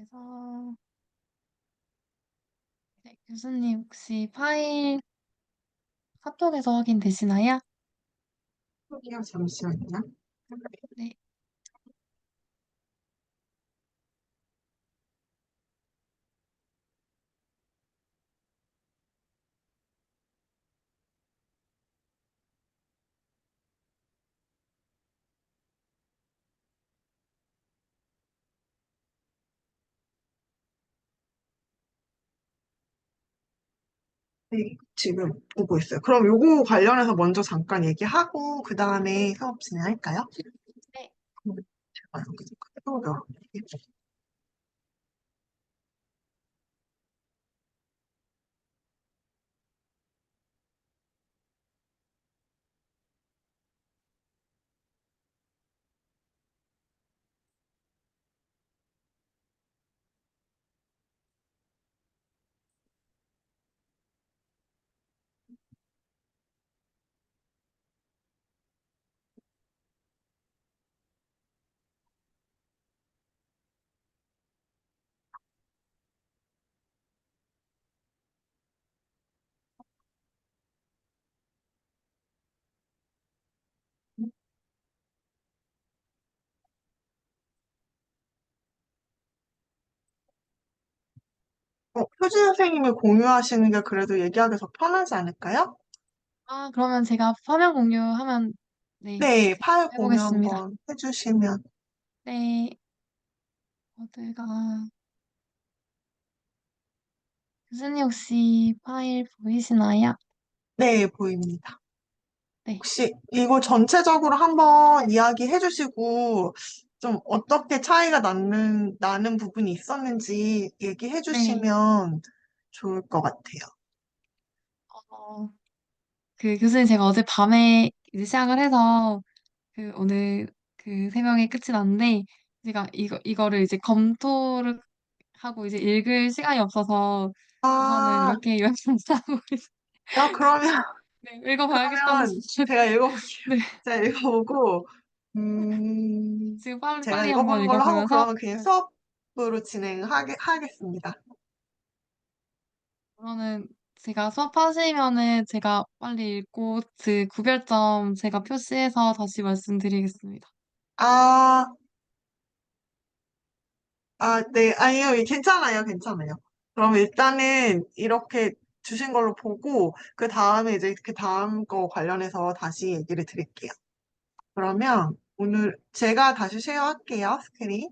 그래서 네, 교수님 혹시 파일 카톡에서 확인되시나요? 저기요, 잠시만요. 네. 네, 지금 보고 있어요. 그럼 요거 관련해서 먼저 잠깐 얘기하고, 그 다음에 수업 진행할까요? 네. 제가 여기 해보도록 할게요. 효진 선생님이 공유하시는 게 그래도 얘기하기 더 편하지 않을까요? 아, 그러면 제가 화면 공유하면 네, 네, 파일 공유 해보겠습니다. 한번 해주시면. 네. 어디가 교수님 혹시 파일 보이시나요? 네, 보입니다. 네. 혹시 이거 전체적으로 한번 이야기해 주시고, 좀 어떻게 차이가 나는 부분이 있었는지 얘기해 네. 주시면 좋을 것 같아요. 어, 그 교수님 제가 어제 밤에 이제 시작을 해서 그 오늘 그 새벽에 끝이 났는데 제가 이거를 이제 검토를 하고 이제 읽을 시간이 없어서 우선은 아, 이렇게 요약하고 그러면, 네, 읽어봐야겠다는 그러면 제가 읽어볼게요. 네, 제가 읽어보고, 음, 지금 빨리 제가 빨리 한번 읽어보는 걸로 하고, 읽어보면서 그러면 그냥 수업으로 진행하겠습니다. 그러면 제가 수업하시면은 제가 빨리 읽고 그 구별점 제가 표시해서 다시 말씀드리겠습니다. 아, 네, 아니요, 괜찮아요, 괜찮아요. 그럼 일단은 이렇게 주신 걸로 보고, 그 다음에 이제 그 다음 거 관련해서 다시 얘기를 드릴게요. 그러면 오늘 제가 다시 쉐어할게요, 스크린.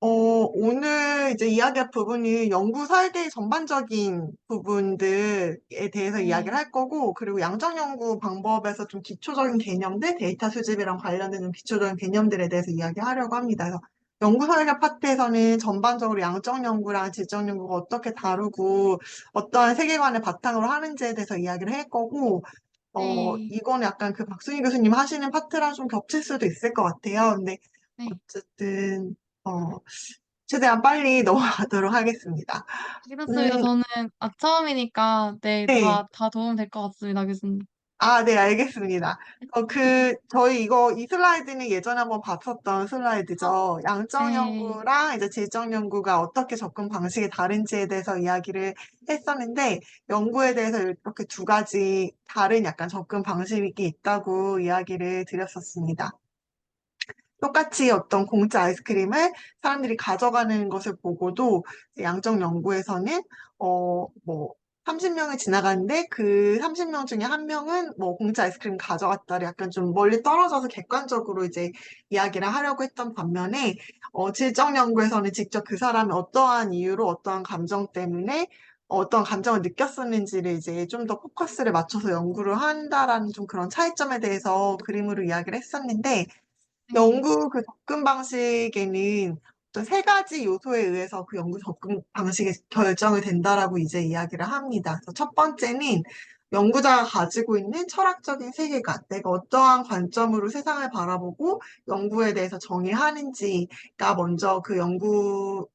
오늘 이제 이야기할 부분이 연구 설계 전반적인 부분들에 대해서 이야기를 네, 할 거고, 그리고 양적 연구 방법에서 좀 기초적인 개념들, 데이터 수집이랑 관련된 좀 기초적인 개념들에 대해서 이야기하려고 합니다. 그래서 연구 설계 파트에서는 전반적으로 양적 연구랑 질적 연구가 어떻게 다르고, 어떠한 세계관을 바탕으로 하는지에 대해서 이야기를 할 거고, 네, 이거는 약간 그 박순희 교수님 하시는 파트랑 좀 겹칠 수도 있을 것 같아요. 근데 네. 어쨌든, 어, 최대한 빨리 넘어가도록 하겠습니다. 알겠습니다. 음, 저는 처음이니까 네, 네. 다 도움 될 것 같습니다, 교수님. 네, 알겠습니다. 저희 이 슬라이드는 예전에 한번 봤었던 슬라이드죠. 양적 네, 연구랑 이제 질적 연구가 어떻게 접근 방식이 다른지에 대해서 이야기를 했었는데, 연구에 대해서 이렇게 두 가지 다른 약간 접근 방식이 있다고 이야기를 드렸었습니다. 똑같이 어떤 공짜 아이스크림을 사람들이 가져가는 것을 보고도 양적 연구에서는 뭐 30명이 지나가는데 그 30명 중에 한 명은 뭐 공짜 아이스크림 가져갔다를 약간 좀 멀리 떨어져서 객관적으로 이제 이야기를 하려고 했던 반면에 질적 연구에서는 직접 그 사람이 어떠한 이유로 어떠한 감정 때문에 어떤 감정을 느꼈었는지를 이제 좀 더 포커스를 맞춰서 연구를 한다라는 좀 그런 차이점에 대해서 그림으로 이야기를 했었는데 네, 연구 그 접근 방식에는 어떤 세 가지 요소에 의해서 그 연구 접근 방식이 결정이 된다라고 이제 이야기를 합니다. 그래서 첫 번째는 연구자가 가지고 있는 철학적인 세계관, 내가 어떠한 관점으로 세상을 바라보고 연구에 대해서 정의하는지가 먼저 그 연구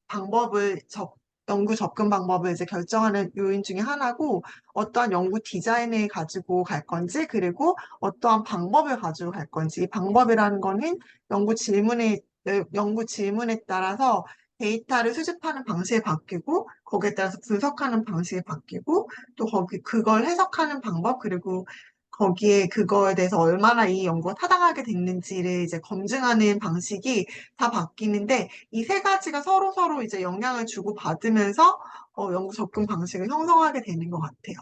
접근 방법을 이제 결정하는 요인 중에 하나고, 어떠한 연구 디자인을 가지고 갈 건지, 그리고 어떠한 방법을 가지고 갈 건지, 이 방법이라는 거는 연구 질문에 따라서 데이터를 수집하는 방식이 바뀌고, 거기에 따라서 분석하는 방식이 바뀌고, 또 그걸 해석하는 방법, 그리고 거기에 그거에 대해서 얼마나 이 연구가 타당하게 됐는지를 이제 검증하는 방식이 다 바뀌는데, 이 세 가지가 서로 이제 영향을 주고 받으면서 연구 접근 방식을 형성하게 되는 것 같아요.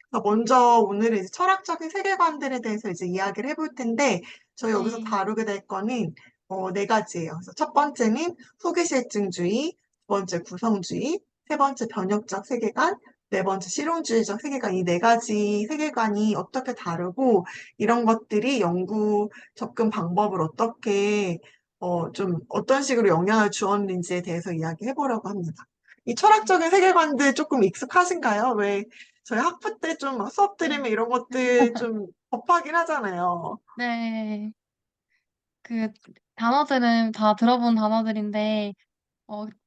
그래서 먼저 오늘은 이제 철학적인 세계관들에 대해서 이제 이야기를 해볼 텐데, 저희 여기서 네, 다루게 될 거는 네 가지예요. 그래서 첫 번째는 후기실증주의, 두 번째 구성주의, 세 번째 변혁적 세계관, 네 번째 실용주의적 세계관, 이 네 가지 세계관이 어떻게 다르고, 이런 것들이 연구 접근 방법을 어떻게, 좀 어떤 식으로 영향을 주었는지에 대해서 이야기해 보려고 합니다. 이 철학적인 세계관들 조금 익숙하신가요? 왜 저희 학부 때 좀 수업 들으면 네, 이런 것들 좀 법하긴 하잖아요. 네. 그 단어들은 다 들어본 단어들인데,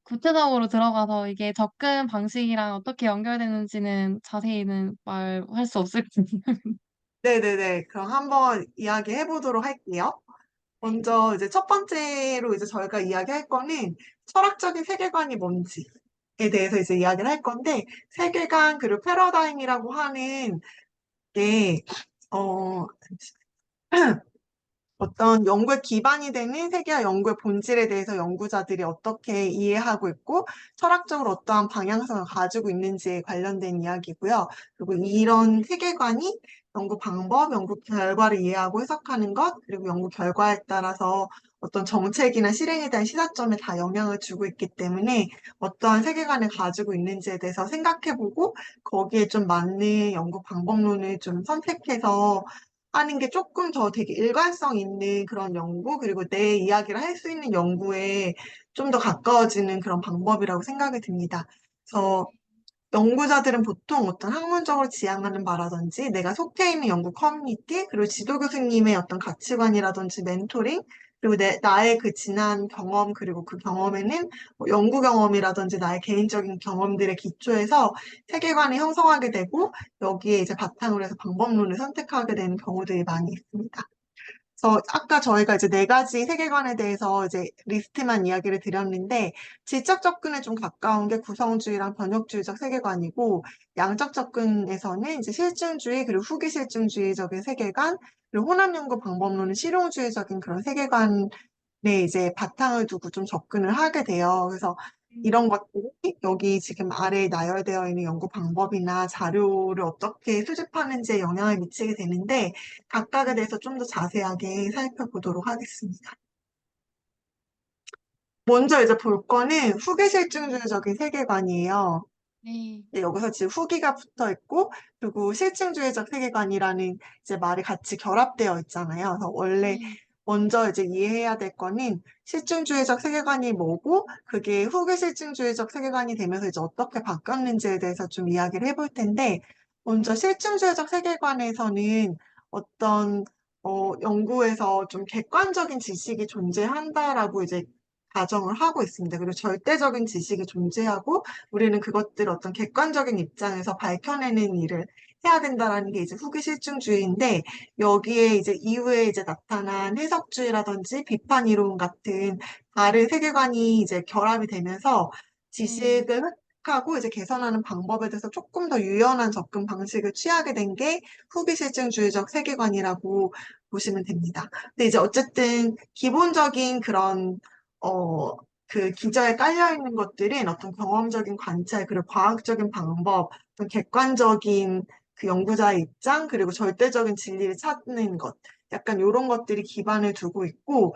구체적으로 들어가서 이게 접근 방식이랑 어떻게 연결되는지는 자세히는 말할 수 없을 것 같아요. 네네네. 그럼 한번 이야기해 보도록 할게요. 네. 먼저 이제 첫 번째로 이제 저희가 이야기할 거는 철학적인 세계관이 뭔지에 대해서 이제 이야기를 할 건데, 세계관 그리고 패러다임이라고 하는 게, 어, 어떤 연구의 기반이 되는 세계와 연구의 본질에 대해서 연구자들이 어떻게 이해하고 있고 철학적으로 어떠한 방향성을 가지고 있는지에 관련된 이야기고요. 그리고 이런 세계관이 연구 방법, 연구 결과를 이해하고 해석하는 것, 그리고 연구 결과에 따라서 어떤 정책이나 실행에 대한 시사점에 다 영향을 주고 있기 때문에 어떠한 세계관을 가지고 있는지에 대해서 생각해보고 거기에 좀 맞는 연구 방법론을 좀 선택해서 하는 게 조금 더 되게 일관성 있는 그런 연구, 그리고 내 이야기를 할 수 있는 연구에 좀 더 가까워지는 그런 방법이라고 생각이 듭니다. 그래서 연구자들은 보통 어떤 학문적으로 지향하는 바라든지 내가 속해 있는 연구 커뮤니티, 그리고 지도 교수님의 어떤 가치관이라든지 멘토링, 그리고 나의 그 지난 경험, 그리고 그 경험에는 뭐 연구 경험이라든지 나의 개인적인 경험들의 기초에서 세계관을 형성하게 되고 여기에 이제 바탕으로 해서 방법론을 선택하게 되는 경우들이 많이 있습니다. 그래서 아까 저희가 이제 네 가지 세계관에 대해서 이제 리스트만 이야기를 드렸는데, 질적 접근에 좀 가까운 게 구성주의랑 변혁주의적 세계관이고, 양적 접근에서는 이제 실증주의 그리고 후기 실증주의적인 세계관, 그리고 혼합 연구 방법론은 실용주의적인 그런 세계관에 이제 바탕을 두고 좀 접근을 하게 돼요. 그래서 이런 것들이 여기 지금 아래에 나열되어 있는 연구 방법이나 자료를 어떻게 수집하는지에 영향을 미치게 되는데, 각각에 대해서 좀 더 자세하게 살펴보도록 하겠습니다. 먼저 이제 볼 거는 후기 실증주의적인 세계관이에요. 네, 네, 여기서 지금 후기가 붙어 있고, 그리고 실증주의적 세계관이라는 이제 말이 같이 결합되어 있잖아요. 그래서 원래 네, 먼저 이제 이해해야 될 거는 실증주의적 세계관이 뭐고, 그게 후기 실증주의적 세계관이 되면서 이제 어떻게 바뀌었는지에 대해서 좀 이야기를 해볼 텐데, 먼저 실증주의적 세계관에서는 어떤, 연구에서 좀 객관적인 지식이 존재한다라고 이제 가정을 하고 있습니다. 그리고 절대적인 지식이 존재하고, 우리는 그것들 어떤 객관적인 입장에서 밝혀내는 일을 해야 된다라는 게 이제 후기 실증주의인데, 여기에 이제 이후에 이제 나타난 해석주의라든지 비판 이론 같은 다른 세계관이 이제 결합이 되면서 네, 지식을 획득하고 이제 개선하는 방법에 대해서 조금 더 유연한 접근 방식을 취하게 된 게 후기 실증주의적 세계관이라고 보시면 됩니다. 근데 이제 어쨌든 기본적인 그런 그 기저에 깔려 있는 것들은 어떤 경험적인 관찰, 그리고 과학적인 방법, 어떤 객관적인 그 연구자의 입장, 그리고 절대적인 진리를 찾는 것, 약간 이런 것들이 기반을 두고 있고,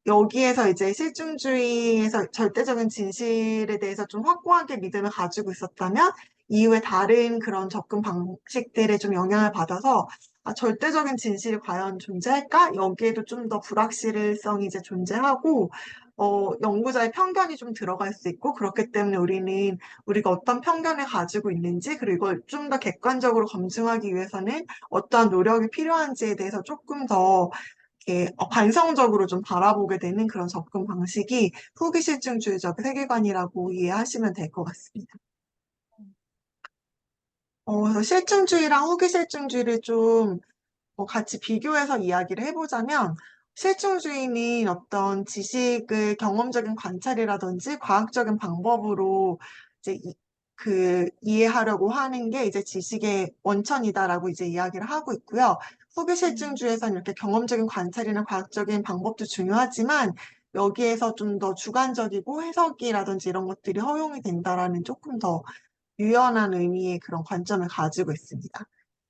여기에서 이제 실증주의에서 절대적인 진실에 대해서 좀 확고하게 믿음을 가지고 있었다면, 이후에 다른 그런 접근 방식들에 좀 영향을 받아서 절대적인 진실이 과연 존재할까? 여기에도 좀 더 불확실성이 이제 존재하고, 연구자의 편견이 좀 들어갈 수 있고, 그렇기 때문에 우리가 어떤 편견을 가지고 있는지, 그리고 이걸 좀 더 객관적으로 검증하기 위해서는 어떠한 노력이 필요한지에 대해서 조금 더 이렇게 반성적으로 좀 바라보게 되는 그런 접근 방식이 후기 실증주의적 세계관이라고 이해하시면 될 것 같습니다. 그래서 실증주의랑 후기 실증주의를 좀 같이 비교해서 이야기를 해보자면, 실증주의는 어떤 지식을 경험적인 관찰이라든지 과학적인 방법으로 이제 이해하려고 하는 게 이제 지식의 원천이다라고 이제 이야기를 하고 있고요. 후기 네, 실증주의에서는 이렇게 경험적인 관찰이나 과학적인 방법도 중요하지만 여기에서 좀 더 주관적이고 해석이라든지 이런 것들이 허용이 된다라는 조금 더 유연한 의미의 그런 관점을 가지고 있습니다.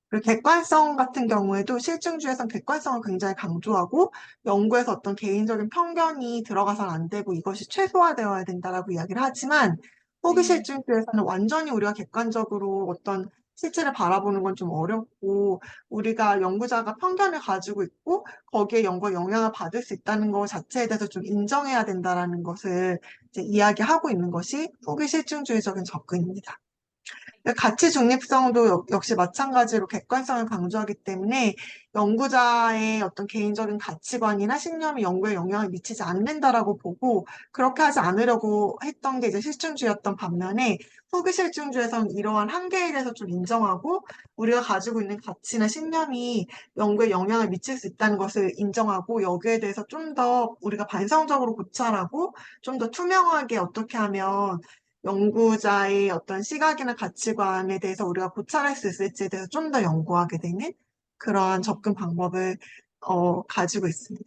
그리고 객관성 같은 경우에도 실증주의에서는 객관성을 굉장히 강조하고 연구에서 어떤 개인적인 편견이 들어가서는 안 되고 이것이 최소화되어야 된다라고 이야기를 하지만 호기 네, 실증주의에서는 완전히 우리가 객관적으로 어떤 실체를 바라보는 건 좀 어렵고 우리가 연구자가 편견을 가지고 있고 거기에 연구에 영향을 받을 수 있다는 것 자체에 대해서 좀 인정해야 된다라는 것을 이제 이야기하고 있는 것이 호기 실증주의적인 접근입니다. 가치 중립성도 역시 마찬가지로 객관성을 강조하기 때문에 연구자의 어떤 개인적인 가치관이나 신념이 연구에 영향을 미치지 않는다라고 보고 그렇게 하지 않으려고 했던 게 이제 실증주의였던 반면에 후기 실증주의에서는 이러한 한계에 대해서 좀 인정하고 우리가 가지고 있는 가치나 신념이 연구에 영향을 미칠 수 있다는 것을 인정하고 여기에 대해서 좀 더 우리가 반성적으로 고찰하고 좀 더 투명하게 어떻게 하면 연구자의 어떤 시각이나 가치관에 대해서 우리가 고찰할 수 있을지에 대해서 좀 더 연구하게 되는 그러한 네, 접근 방법을 가지고 있습니다.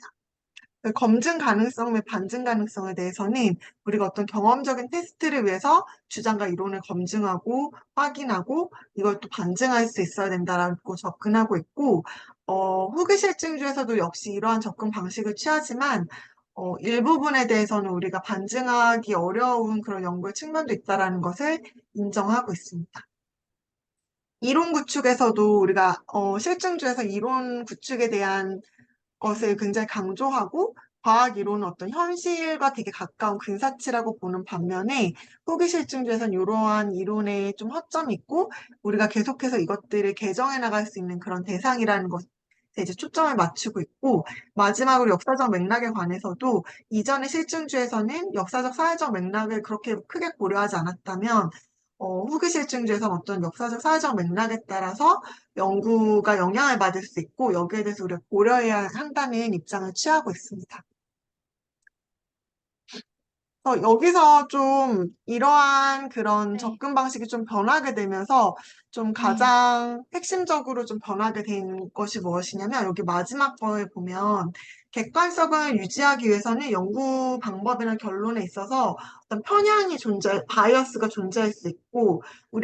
그 검증 가능성 및 반증 가능성에 대해서는 우리가 어떤 경험적인 테스트를 위해서 주장과 이론을 검증하고 확인하고 이걸 또 반증할 수 있어야 된다라고 접근하고 있고, 후기 실증주에서도 역시 이러한 접근 방식을 취하지만, 일부분에 대해서는 우리가 반증하기 어려운 그런 연구의 측면도 있다라는 것을 인정하고 있습니다. 이론 구축에서도 우리가 실증주에서 이론 구축에 대한 것을 굉장히 강조하고 과학 이론은 어떤 현실과 되게 가까운 근사치라고 보는 반면에 후기 실증주에서는 이러한 이론에 좀 허점이 있고 우리가 계속해서 이것들을 개정해 나갈 수 있는 그런 대상이라는 것에 이제 초점을 맞추고 있고 마지막으로 역사적 맥락에 관해서도 이전의 실증주에서는 역사적 사회적 맥락을 그렇게 크게 고려하지 않았다면 후기 실증주에서는 어떤 역사적 사회적 맥락에 따라서 연구가 영향을 받을 수 있고 여기에 대해서 우리가 고려해야 한다는 입장을 취하고 있습니다. 여기서 좀 이러한 그런 네, 접근 방식이 좀 변하게 되면서 좀 네, 가장 핵심적으로 좀 변하게 된 것이 무엇이냐면 여기 마지막 거에 보면 객관성을 유지하기 위해서는 연구 방법이나 결론에 있어서 어떤 편향이 바이어스가 존재할 수 있고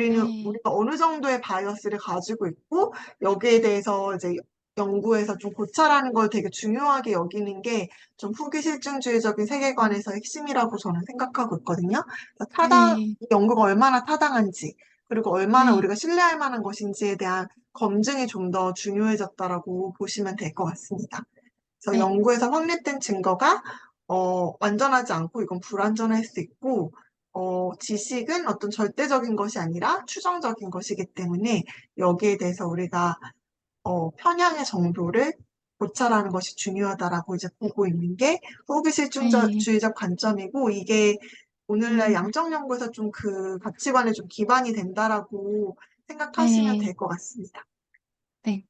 네, 우리가 어느 정도의 바이어스를 가지고 있고 여기에 대해서 이제 연구에서 좀 고찰하는 걸 되게 중요하게 여기는 게 좀 후기 실증주의적인 세계관에서 핵심이라고 저는 생각하고 있거든요. 그래서 네, 이 연구가 얼마나 타당한지, 그리고 얼마나 네, 우리가 신뢰할 만한 것인지에 대한 검증이 좀 더 중요해졌다라고 보시면 될 것 같습니다. 그래서 네, 연구에서 확립된 증거가 완전하지 않고 이건 불완전할 수 있고, 지식은 어떤 절대적인 것이 아니라 추정적인 것이기 때문에 여기에 대해서 우리가 편향의 정도를 고찰하는 것이 중요하다라고 이제 보고 있는 게 후기 네, 실증주의적 관점이고 이게 오늘날 음, 양적 연구에서 좀 그 가치관에 좀 기반이 된다라고 생각하시면 네, 될 것 같습니다. 네,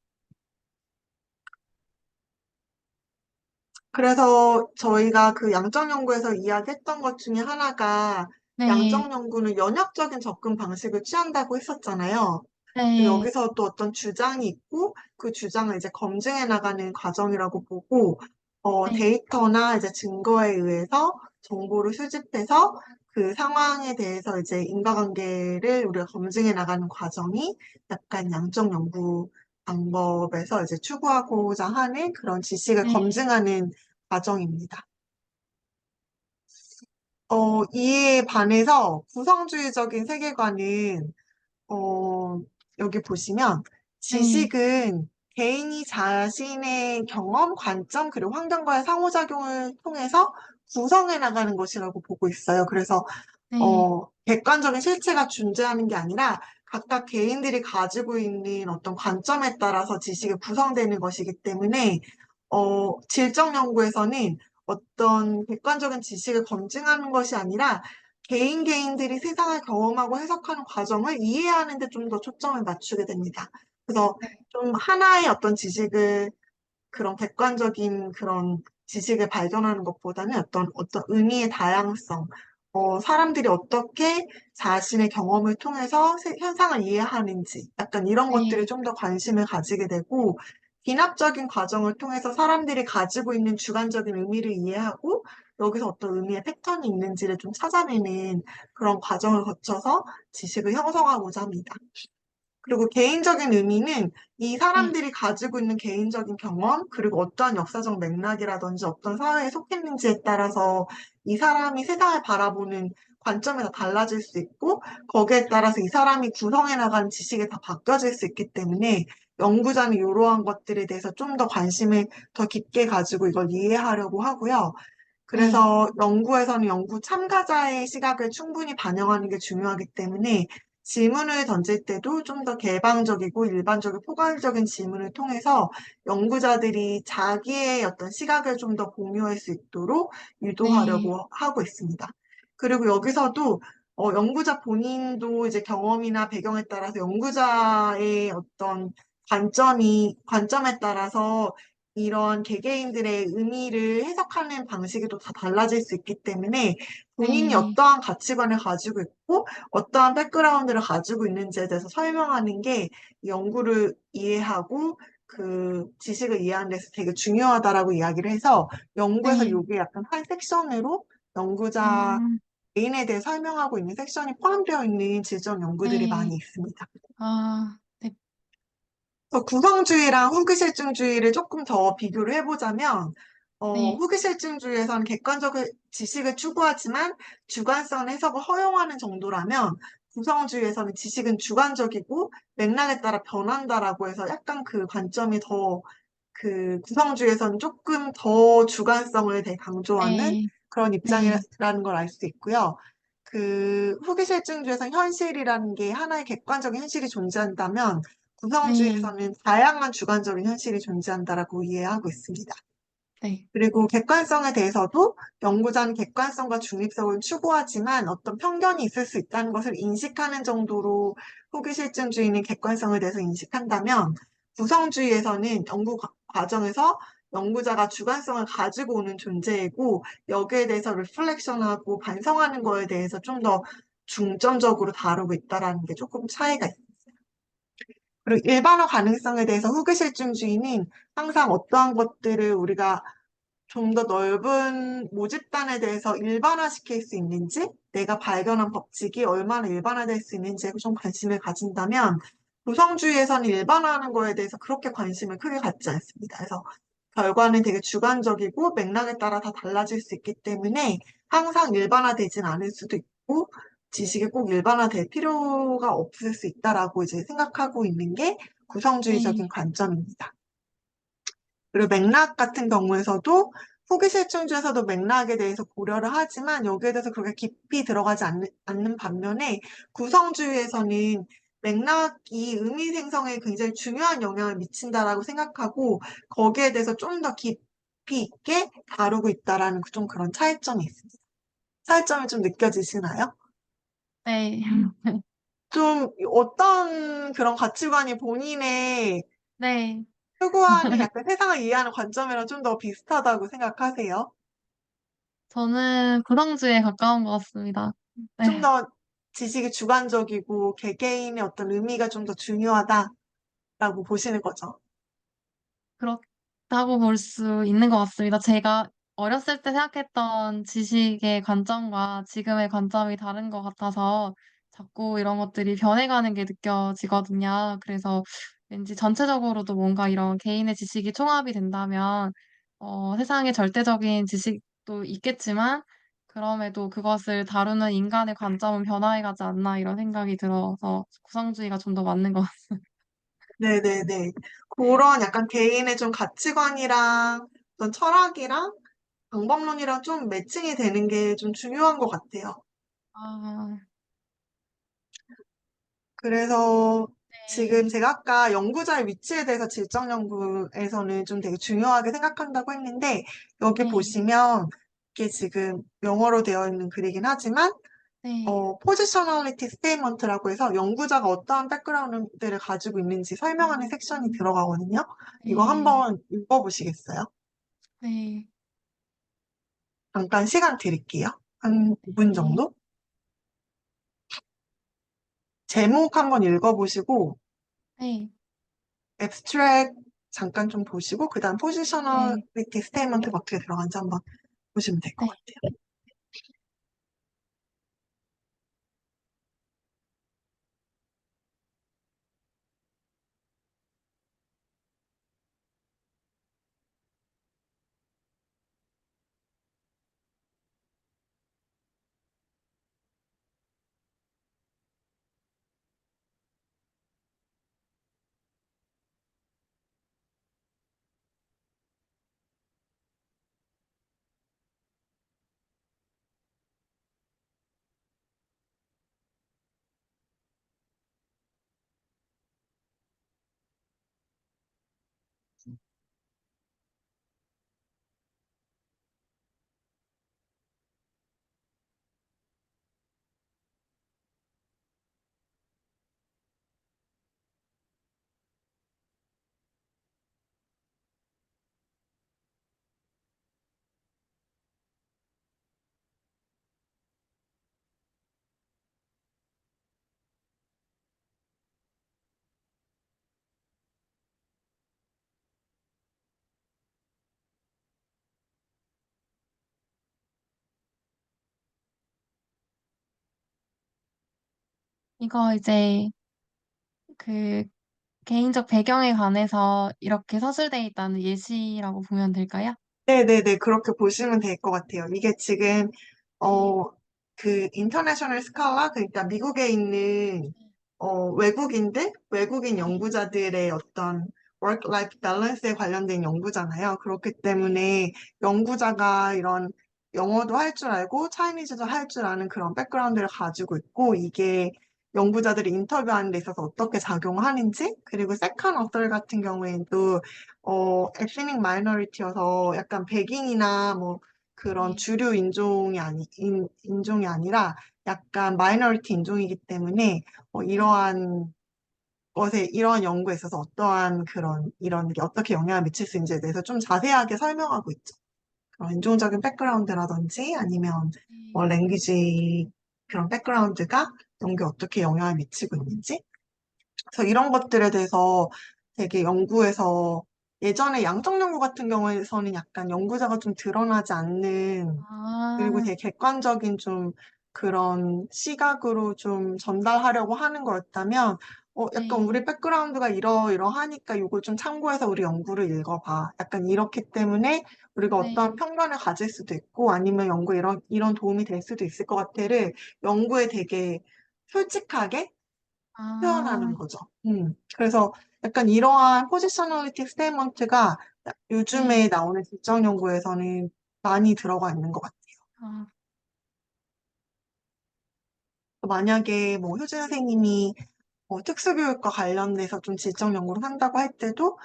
그래서 저희가 그 양적 연구에서 이야기했던 것 중에 하나가 네, 양적 연구는 연역적인 접근 방식을 취한다고 했었잖아요. 네, 여기서 또 어떤 주장이 있고 그 주장을 이제 검증해 나가는 과정이라고 보고 네, 데이터나 이제 증거에 의해서 정보를 수집해서 그 상황에 대해서 이제 인과관계를 우리가 검증해 나가는 과정이 약간 양적 연구 방법에서 이제 추구하고자 하는 그런 지식을 네, 검증하는 과정입니다. 이에 반해서 구성주의적인 세계관은 어, 여기 보시면 네, 지식은 개인이 자신의 경험, 관점, 그리고 환경과의 상호작용을 통해서 구성해 나가는 것이라고 보고 있어요. 그래서 네, 객관적인 실체가 존재하는 게 아니라 각각 개인들이 가지고 있는 어떤 관점에 따라서 지식이 구성되는 것이기 때문에 질적 연구에서는 어떤 객관적인 지식을 검증하는 것이 아니라 개인들이 세상을 경험하고 해석하는 과정을 이해하는 데 좀 더 초점을 맞추게 됩니다. 그래서 네, 좀 하나의 어떤 지식을 그런 객관적인 그런 지식을 발견하는 것보다는 어떤 의미의 다양성, 사람들이 어떻게 자신의 경험을 통해서 현상을 이해하는지, 약간 이런 것들에 네, 좀 더 관심을 가지게 되고, 진압적인 과정을 통해서 사람들이 가지고 있는 주관적인 의미를 이해하고, 여기서 어떤 의미의 패턴이 있는지를 좀 찾아내는 그런 과정을 거쳐서 지식을 형성하고자 합니다. 그리고 개인적인 의미는 이 네, 사람들이 가지고 있는 개인적인 경험, 그리고 어떠한 역사적 맥락이라든지 어떤 사회에 속했는지에 따라서 이 사람이 세상을 바라보는 관점이 다 달라질 수 있고, 거기에 따라서 이 사람이 구성해 나가는 지식이 다 바뀌어질 수 있기 때문에 연구자는 이러한 것들에 대해서 좀 더 관심을 더 깊게 가지고 이걸 이해하려고 하고요. 네, 그래서 연구에서는 연구 참가자의 시각을 충분히 반영하는 게 중요하기 때문에 질문을 던질 때도 좀 더 개방적이고 일반적이고 포괄적인 질문을 통해서 연구자들이 자기의 어떤 시각을 좀 더 공유할 수 있도록 네, 유도하려고 하고 있습니다. 그리고 여기서도 연구자 본인도 이제 경험이나 배경에 따라서 연구자의 어떤 관점에 따라서 이런 개개인들의 의미를 해석하는 방식이 또 다 달라질 수 있기 때문에 본인이 네, 어떠한 가치관을 가지고 있고 어떠한 백그라운드를 가지고 있는지에 대해서 설명하는 게 연구를 이해하고 그 지식을 이해하는 데서 되게 중요하다라고 이야기를 해서 연구에서 네, 이게 약간 한 섹션으로 연구자 음, 개인에 대해 설명하고 있는 섹션이 포함되어 있는 질적 연구들이 네, 많이 있습니다. 네, 그래서 구성주의랑 후기실증주의를 조금 더 비교를 해보자면, 네, 후기실증주의에서는 객관적 지식을 추구하지만 주관성 해석을 허용하는 정도라면, 구성주의에서는 지식은 주관적이고 맥락에 따라 변한다라고 해서 약간 그 관점이 더, 그 구성주의에서는 조금 더 주관성을 되게 강조하는 네, 그런 네, 입장이라는 걸 알 수 있고요. 그 후기실증주의에서 현실이라는 게 하나의 객관적인 현실이 존재한다면, 네, 구성주의에서는 다양한 주관적인 현실이 존재한다라고 이해하고 있습니다. 네, 그리고 객관성에 대해서도 연구자는 객관성과 중립성을 추구하지만 어떤 편견이 있을 수 있다는 것을 인식하는 정도로 호기실증주의는 객관성에 대해서 인식한다면 구성주의에서는 과정에서 연구자가 주관성을 가지고 오는 존재이고 여기에 대해서 리플렉션하고 반성하는 거에 대해서 좀 더 중점적으로 다루고 있다라는 게 조금 차이가 있습니다. 그리고 일반화 가능성에 대해서 후기실증주의는 항상 어떠한 것들을 우리가 좀 더 넓은 모집단에 대해서 일반화시킬 수 있는지, 내가 발견한 법칙이 얼마나 일반화될 수 있는지에 좀 관심을 가진다면, 구성주의에서는 일반화하는 거에 대해서 그렇게 관심을 크게 갖지 않습니다. 그래서 결과는 되게 주관적이고 맥락에 따라 다 달라질 수 있기 때문에 항상 일반화되진 않을 수도 있고, 지식이 꼭 일반화될 필요가 없을 수 있다라고 이제 생각하고 있는 게 구성주의적인 네, 관점입니다. 그리고 맥락 같은 경우에서도 후기실증주에서도 맥락에 대해서 고려를 하지만 여기에 대해서 그렇게 깊이 들어가지 않는 반면에 구성주의에서는 맥락이 의미 생성에 굉장히 중요한 영향을 미친다라고 생각하고 거기에 대해서 좀 더 깊이 있게 다루고 있다라는 좀 그런 차이점이 있습니다. 차이점이 좀 느껴지시나요? 네, 좀 어떤 그런 가치관이 본인의 네. 추구하는 약간 세상을 이해하는 관점이랑 좀 더 비슷하다고 생각하세요? 저는 구성주의에 가까운 것 같습니다. 좀 네, 더 지식이 주관적이고 개개인의 어떤 의미가 좀 더 중요하다라고 보시는 거죠. 그렇다고 볼 수 있는 것 같습니다. 제가 어렸을 때 생각했던 지식의 관점과 지금의 관점이 다른 것 같아서 자꾸 이런 것들이 변해가는 게 느껴지거든요. 그래서 왠지 전체적으로도 뭔가 이런 개인의 지식이 총합이 된다면 세상의 절대적인 지식도 있겠지만 그럼에도 그것을 다루는 인간의 관점은 변화해가지 않나 이런 생각이 들어서 구성주의가 좀 더 맞는 것 같습니다. 네네네. 그런 약간 개인의 좀 가치관이랑 어떤 철학이랑 방법론이랑 좀 매칭이 되는 게 좀 중요한 것 같아요. 아, 그래서 지금 네, 제가 아까 연구자의 위치에 대해서 질적 연구에서는 좀 되게 중요하게 생각한다고 했는데, 여기 네, 보시면 이게 지금 영어로 되어 있는 글이긴 하지만, 네, 포지셔널리티 스테이먼트라고 해서 연구자가 어떠한 백그라운드를 가지고 있는지 설명하는 섹션이 들어가거든요. 이거 네, 한번 읽어보시겠어요? 네, 잠깐 시간 드릴게요. 한 5분 네, 정도? 제목 한번 읽어보시고, 네, 앱스트랙 잠깐 좀 보시고, 그 다음 네, 포지셔널리티 스테이먼트가 어떻게 들어가는지 한번 보시면 될 것 네. 같아요. 이거 이제 그 개인적 배경에 관해서 이렇게 서술되어 있다는 예시라고 보면 될까요? 네네네, 그렇게 보시면 될 것 같아요. 이게 지금, 네, 어, 그, 인터내셔널 스칼라, 그러니까 미국에 있는, 외국인들, 외국인 네, 연구자들의 어떤 work-life balance에 관련된 연구잖아요. 그렇기 때문에 연구자가 이런 영어도 할 줄 알고, 차이니즈도 할 줄 아는 그런 백그라운드를 가지고 있고, 이게 연구자들이 인터뷰하는 데 있어서 어떻게 작용하는지, 그리고 세컨 어떨 같은 경우에도 ethnic minority여서 약간 백인이나 뭐 그런 네, 주류 인종이 아니라 약간 마이너리티 인종이기 때문에 네. 이러한 이러한 연구에 있어서 어떠한 이런 게 어떻게 영향을 미칠 수 있는지에 대해서 좀 자세하게 설명하고 있죠. 그런 인종적인 백그라운드라든지 아니면 네. 뭐 랭귀지 그런 백그라운드가 연구에 어떻게 영향을 미치고 있는지 그래서 이런 것들에 대해서 되게 연구에서 예전에 양적 연구 같은 경우에서는 약간 연구자가 좀 드러나지 않는 그리고 아, 되게 객관적인 좀 그런 시각으로 좀 전달하려고 하는 거였다면 약간 네, 우리 백그라운드가 이러이러하니까 이걸 좀 참고해서 우리 연구를 읽어봐. 약간 이렇기 때문에 우리가 어떠한 네. 편견을 가질 수도 있고 아니면 연구에 이런 도움이 될 수도 있을 것 같아를 연구에 되게 솔직하게 표현하는 아, 거죠. 그래서 약간 이러한 포지셔널리티 스테이먼트가 네. 요즘에 나오는 질적 연구에서는 많이 들어가 있는 것 같아요. 아, 만약에 뭐 효진 선생님이 특수교육과 관련돼서 좀 질적 연구를 한다고 할 때도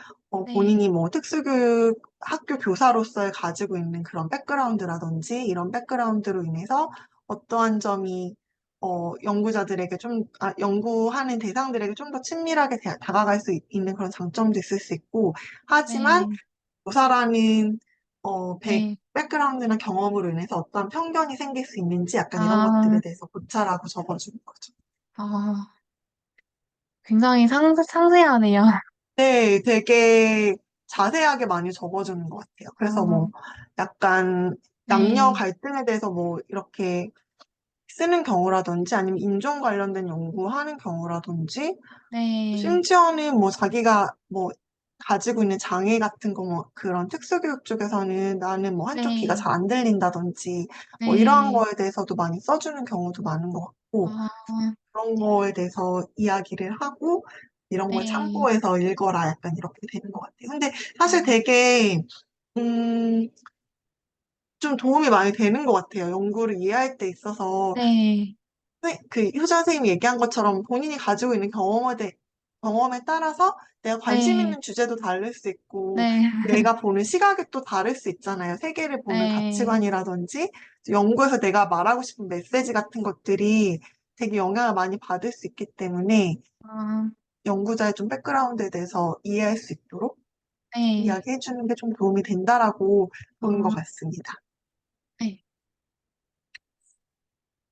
네, 본인이 뭐 특수교육 학교 교사로서의 가지고 있는 그런 백그라운드라든지 이런 백그라운드로 인해서 어떠한 점이 연구자들에게 연구하는 대상들에게 좀 더 친밀하게 다가갈 수 있는 그런 장점도 있을 수 있고 하지만 네, 교사라는 네. 백그라운드나 경험으로 인해서 어떠한 편견이 생길 수 있는지 약간 이런 것들에 아, 대해서 고찰하고 적어주는 거죠. 아, 굉장히 상세하네요. 네, 되게 자세하게 많이 적어주는 것 같아요. 그래서 뭐 아, 약간 남녀 네, 갈등에 대해서 뭐 이렇게 쓰는 경우라든지 아니면 인종 관련된 연구하는 경우라든지 네, 심지어는 뭐 자기가 뭐 가지고 있는 장애 같은 거, 뭐, 그런 특수교육 쪽에서는 나는 뭐 한쪽 귀가 네, 잘 안 들린다든지, 뭐 이러한 네, 거에 대해서도 많이 써주는 경우도 많은 것 같고, 아, 그런 거에 대해서 이야기를 하고, 이런 걸 네, 참고해서 읽어라. 약간 이렇게 되는 것 같아요. 근데 아, 사실 되게, 음, 좀 도움이 많이 되는 것 같아요. 연구를 이해할 때 있어서. 네, 그 효자 선생님이 얘기한 것처럼 본인이 가지고 있는 경험에 따라서 내가 관심 네, 있는 주제도 다를 수 있고, 네, 내가 보는 시각이 또 다를 수 있잖아요. 세계를 보는 네, 가치관이라든지, 연구에서 내가 말하고 싶은 메시지 같은 것들이 되게 영향을 많이 받을 수 있기 때문에, 아, 연구자의 좀 백그라운드에 대해서 이해할 수 있도록 네, 이야기해 주는 게 좀 도움이 된다라고 보는 것 아, 같습니다. 네,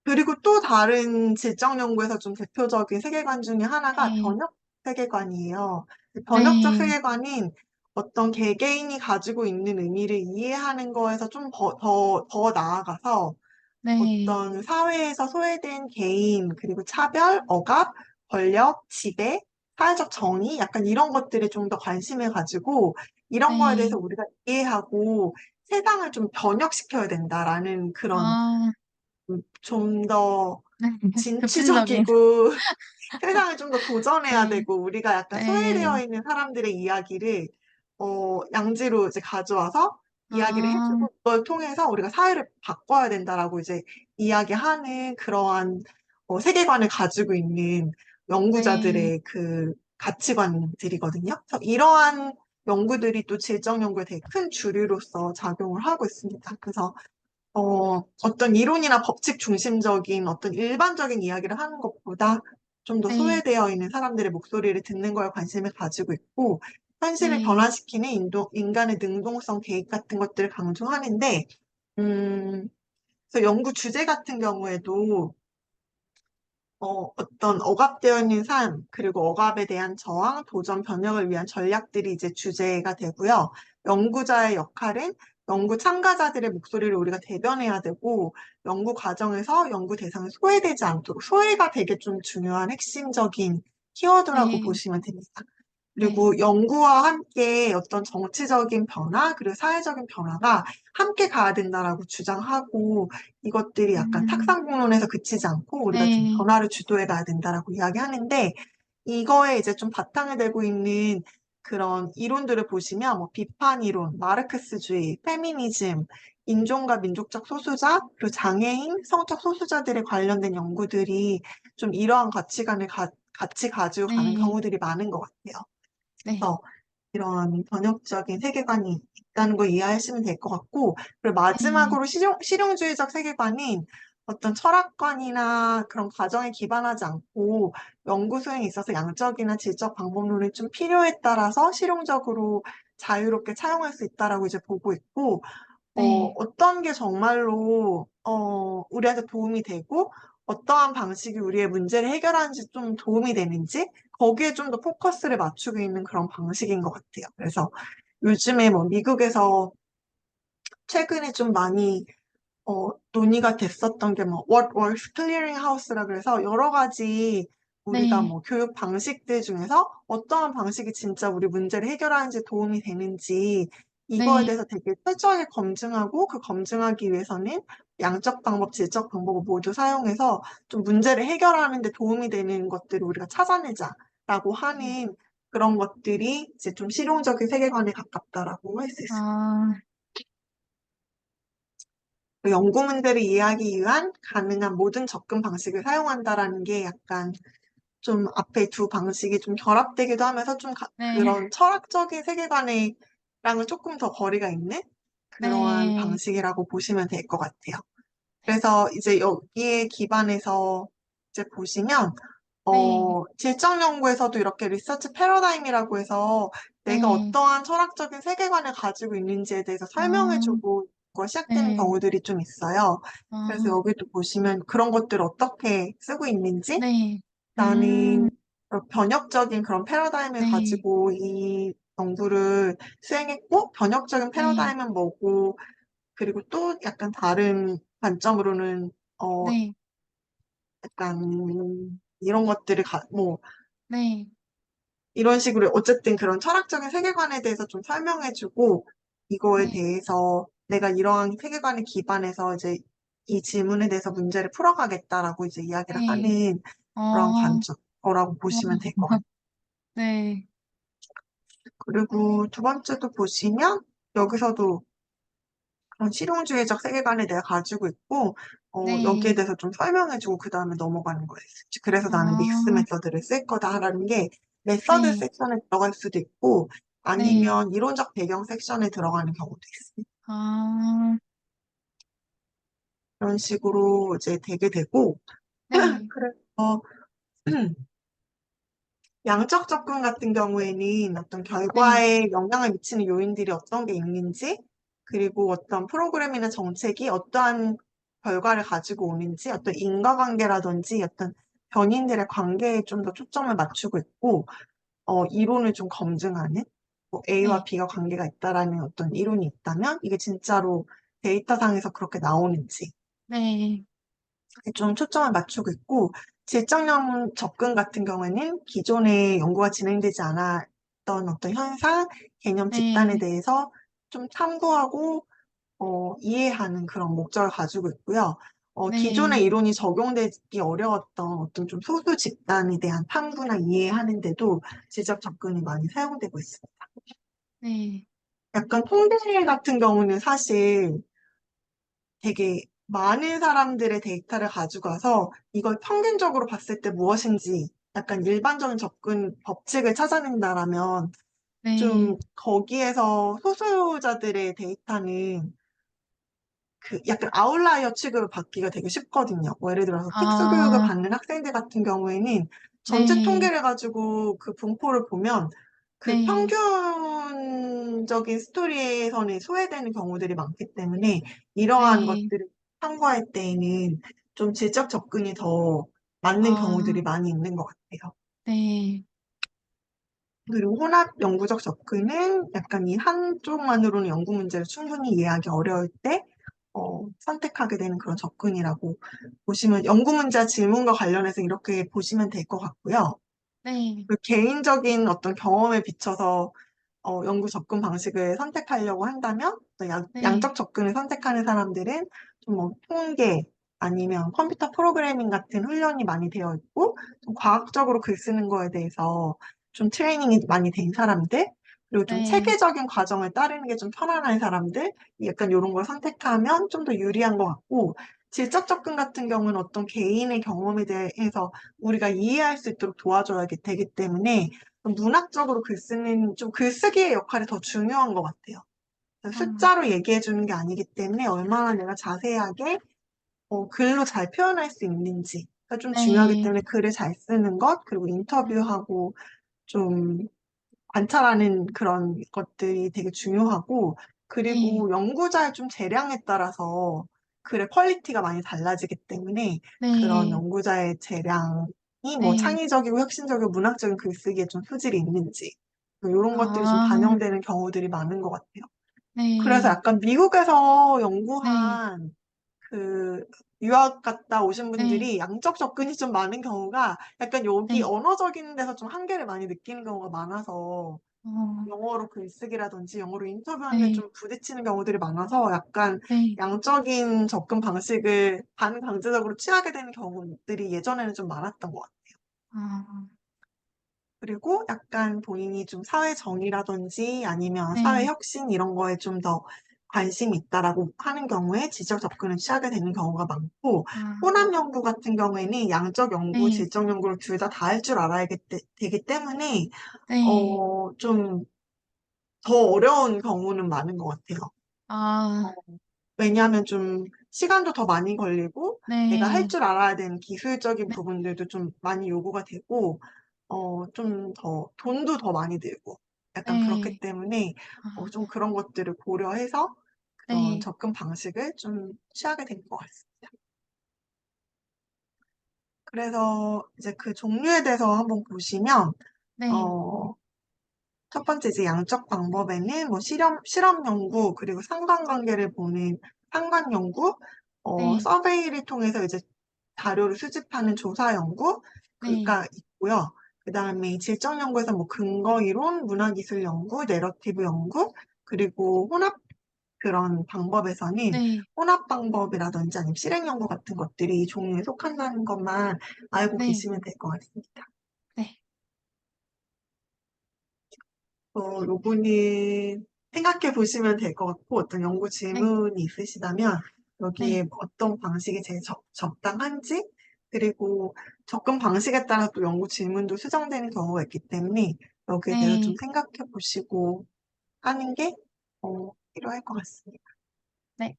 그리고 또 다른 질적 연구에서 좀 대표적인 세계관 중에 하나가 네, 번역 세계관이에요. 번역적 네, 세계관인 어떤 개개인이 가지고 있는 의미를 이해하는 거에서 좀 더 나아가서 네, 어떤 사회에서 소외된 개인, 그리고 차별, 억압, 권력, 지배, 사회적 정의, 약간 이런 것들에 좀 더 관심을 가지고 이런 거에 대해서 네, 우리가 이해하고 세상을 좀 번역시켜야 된다라는 그런 아, 좀 더 네, 급진적인, 진취적이고 세상을 좀 더 도전해야 네, 되고 우리가 약간 소외되어 네, 있는 사람들의 이야기를 양지로 이제 가져와서 이야기를 아, 해주고 그걸 통해서 우리가 사회를 바꿔야 된다라고 이제 이야기하는 그러한 세계관을 가지고 있는 네, 연구자들의 그 가치관들이거든요. 그래서 이러한 연구들이 또 질적 연구에 되게 큰 주류로서 작용을 하고 있습니다. 그래서 어떤 이론이나 법칙 중심적인 어떤 일반적인 이야기를 하는 것보다 좀 더 네, 소외되어 있는 사람들의 목소리를 듣는 거에 관심을 가지고 있고, 현실을 네, 변화시키는 인간의 능동성 개입 같은 것들을 강조하는데, 음, 그래서 연구 주제 같은 경우에도 어떤 억압되어 있는 삶, 그리고 억압에 대한 저항, 도전, 변혁을 위한 전략들이 이제 주제가 되고요. 연구자의 역할은 연구 참가자들의 목소리를 우리가 대변해야 되고, 연구 과정에서 연구 대상이 소외되지 않도록, 소외가 되게 좀 중요한 핵심적인 키워드라고 네, 보시면 됩니다. 네, 그리고 연구와 함께 어떤 정치적인 변화, 그리고 사회적인 변화가 함께 가야 된다라고 주장하고 이것들이 약간 음, 탁상공론에서 그치지 않고 우리가 좀 네, 변화를 주도해 가야 된다라고 이야기하는데 이거에 이제 좀 바탕을 대고 있는 그런 이론들을 보시면 뭐 비판 이론, 마르크스주의, 페미니즘, 인종과 민족적 소수자, 그리고 장애인, 성적 소수자들에 관련된 연구들이 좀 이러한 가치관을 같이 가지고 가는 네, 경우들이 많은 것 같아요. 네, 그래서 이런 번역적인 세계관이 있다는 걸 이해하시면 될 것 같고, 그리고 네, 마지막으로 실용주의적 세계관인 어떤 철학관이나 그런 가정에 기반하지 않고 연구 수행에 있어서 양적이나 질적 방법론이 좀 필요에 따라서 실용적으로 자유롭게 차용할 수 있다라고 이제 보고 있고, 네, 어떤 게 정말로, 우리한테 도움이 되고, 어떠한 방식이 우리의 문제를 해결하는지 좀 도움이 되는지, 거기에 좀 더 포커스를 맞추고 있는 그런 방식인 것 같아요. 그래서 요즘에 뭐 미국에서 최근에 좀 많이 논의가 됐었던 게 뭐, What Works Clearing House라 그래서 여러 가지 우리가 네, 뭐 교육 방식들 중에서 어떠한 방식이 진짜 우리 문제를 해결하는지 도움이 되는지 이거에 네, 대해서 되게 철저하게 검증하고 그 검증하기 위해서는 양적 방법, 질적 방법을 모두 사용해서 좀 문제를 해결하는 데 도움이 되는 것들을 우리가 찾아내자라고 네, 하는 그런 것들이 이제 좀 실용적인 세계관에 가깝다라고 할 수 있습니다. 아, 그 연구 문제를 이해하기 위한 가능한 모든 접근 방식을 사용한다라는 게 약간 좀 앞에 두 방식이 좀 결합되기도 하면서 좀 네, 그런 철학적인 세계관이랑은 조금 더 거리가 있는 그러한 네, 방식이라고 보시면 될 것 같아요. 그래서 이제 여기에 기반해서 이제 보시면 네, 질적 연구에서도 이렇게 리서치 패러다임이라고 해서 내가 네, 어떠한 철학적인 세계관을 가지고 있는지에 대해서 아, 설명해주고 시작되는 네, 경우들이 좀 있어요. 그래서 아, 여기도 보시면 그런 것들을 어떻게 쓰고 있는지 네, 나는 변혁적인 그런 패러다임을 네, 가지고 이 연구를 수행했고 변혁적인 네, 패러다임은 뭐고 그리고 또 약간 다른 관점으로는 네, 약간 이런 것들을 뭐 네, 이런 식으로 어쨌든 그런 철학적인 세계관에 대해서 좀 설명해주고 이거에 네, 대해서 내가 이러한 세계관에 기반해서 이제 이 질문에 대해서 문제를 풀어가겠다라고 이제 이야기를 네, 하는 그런 어, 관점이라고 보시면 될 것 같아요. 네, 그리고 두 번째도 보시면 여기서도 그런 실용주의적 세계관에 대해 가지고 있고 여기에 네, 대해서 좀 설명해주고 그 다음에 넘어가는 거예요. 그래서 나는 믹스 아, 메서드를 쓸 거다라는 게 메서드 네, 섹션에 들어갈 수도 있고 네, 아니면 이론적 배경 섹션에 들어가는 경우도 있습니다. 아, 이런 식으로 이제 되게 되고 네, 그래서 양적 접근 같은 경우에는 어떤 네, 결과에 영향을 미치는 요인들이 어떤 게 있는지, 그리고 어떤 프로그램이나 정책이 어떠한 결과를 가지고 오는지, 어떤 인과관계라든지 어떤 변인들의 관계에 좀 더 초점을 맞추고 있고, 이론을 좀 검증하는, 뭐 A와 네, B가 관계가 있다라는 어떤 이론이 있다면, 이게 진짜로 데이터상에서 그렇게 나오는지, 네, 좀 초점을 맞추고 있고, 질적령 접근 같은 경우에는 기존에 연구가 진행되지 않았던 어떤 현상, 개념 집단에 네, 대해서 좀 탐구하고, 이해하는 그런 목적을 가지고 있고요. 기존의 네, 이론이 적용되기 어려웠던 어떤 좀 소수 집단에 대한 탐구나 이해하는데도 질적 접근이 많이 사용되고 있습니다. 네, 약간 통계 같은 경우는 사실 되게 많은 사람들의 데이터를 가지고 와서 이걸 평균적으로 봤을 때 무엇인지 약간 일반적인 접근 법칙을 찾아낸다라면 네, 좀 거기에서 소수자들의 데이터는 그 약간 아웃라이어 취급을 받기가 되게 쉽거든요. 뭐 예를 들어서 특수교육을 아, 받는 학생들 같은 경우에는 전체 네, 통계를 가지고 그 분포를 보면 그 네, 평균적인 스토리에서는 소외되는 경우들이 많기 때문에 이러한 네, 것들을 참고할 때에는 좀 질적 접근이 더 맞는 아, 경우들이 많이 있는 것 같아요. 네, 그리고 혼합 연구적 접근은 약간 이 한쪽만으로는 연구 문제를 충분히 이해하기 어려울 때 선택하게 되는 그런 접근이라고 보시면 연구 문제와 질문과 관련해서 이렇게 보시면 될 것 같고요. 네, 그 개인적인 어떤 경험에 비춰서 연구 접근 방식을 선택하려고 한다면 또 네, 양적 접근을 선택하는 사람들은 좀 뭐 통계 아니면 컴퓨터 프로그래밍 같은 훈련이 많이 되어 있고 좀 과학적으로 글 쓰는 거에 대해서 좀 트레이닝이 많이 된 사람들 그리고 좀 네, 체계적인 과정을 따르는 게 좀 편안한 사람들 약간 이런 걸 선택하면 좀 더 유리한 것 같고 질적 접근 같은 경우는 어떤 개인의 경험에 대해서 우리가 이해할 수 있도록 도와줘야 되기 때문에 문학적으로 글 쓰는 좀 글쓰기의 역할이 더 중요한 것 같아요. 아, 숫자로 얘기해 주는 게 아니기 때문에 얼마나 내가 자세하게 글로 잘 표현할 수 있는지가 좀 중요하기 네, 때문에 글을 잘 쓰는 것, 그리고 인터뷰하고 좀 관찰하는 그런 것들이 되게 중요하고, 네, 그리고 연구자의 좀 재량에 따라서 글의 퀄리티가 많이 달라지기 때문에 그런 네, 연구자의 재량이 뭐 네, 창의적이고 혁신적이고 문학적인 글쓰기에 좀 소질이 있는지, 이런 것들이 좀 아, 반영되는 경우들이 많은 것 같아요. 그래서 네, 약간 미국에서 네, 연구한 그 유학 갔다 오신 네, 분들이 양적 접근이 좀 많은 경우가 약간 여기 네, 언어적인 데서 좀 한계를 많이 느끼는 경우가 많아서 어, 영어로 글쓰기라든지 영어로 인터뷰하는데 네, 좀 부딪히는 경우들이 많아서 약간 네, 양적인 접근 방식을 반강제적으로 취하게 되는 경우들이 예전에는 좀 많았던 것 같아요. 아, 그리고 약간 본인이 좀 사회 정의라든지 아니면 사회 네, 혁신 이런 거에 좀 더 관심이 있다라고 하는 경우에 지적 접근을 취하게 되는 경우가 많고, 아, 호남 연구 같은 경우에는 양적 연구, 네, 질적 연구를 둘 다 할 줄 알아야 되기 때문에, 네, 좀 더 어려운 경우는 많은 것 같아요. 어, 아, 왜냐하면 좀 시간도 더 많이 걸리고 내가 할 네, 줄 알아야 되는 기술적인 네, 부분들도 좀 많이 요구가 되고 좀 더 돈도 더 많이 들고 약간 그렇기 네, 때문에 아, 좀 그런 것들을 고려해서 그런 네, 접근 방식을 좀 취하게 된 것 같습니다. 그래서 이제 그 종류에 대해서 한번 보시면 네, 어, 첫 번째 이제 양적 방법에는 뭐 실험 연구, 그리고 상관관계를 보는 상관 연구, 네, 서베이를 통해서 이제 자료를 수집하는 조사 네, 연구가 있고요. 그다음에 질적 연구에서 뭐 근거 이론, 문화기술 연구, 내러티브 연구, 그리고 혼합 그런 방법에서는 네, 혼합 방법이라든지 아니면 실행 연구 같은 것들이 이 종류에 속한다는 것만 알고 네, 계시면 될 것 같습니다. 네, 요거는 생각해 보시면 될 것 같고, 어떤 연구 네, 질문이 있으시다면, 네, 여기에 어떤 방식이 제일 적당한지, 그리고 접근 방식에 따라 또 연구 질문도 수정되는 경우가 있기 때문에, 여기에 대해서 좀 네, 생각해 보시고 하는 게, 필요할 것 같습니다. 네,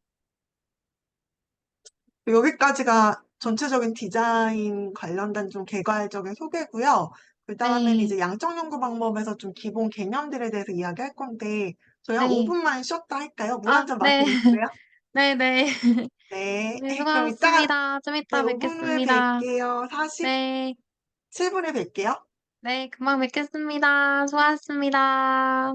여기까지가 전체적인 디자인 관련된 좀 개괄적인 소개고요. 그 다음에는 네, 이제 양적 연구 방법에서 좀 기본 개념들에 대해서 이야기할 건데, 저희 한 네. 5분만 쉬었다 할까요? 물 한 아, 잔 네, 마시겠어요? 네, 네. 네. 네, 그럼 이따가, 수고하셨습니다. 좀 네, 이따 5분 후에 뵙겠습니다. 뵐게요. 네, 47분에 뵐게요. 네, 금방 뵙겠습니다. 수고하셨습니다.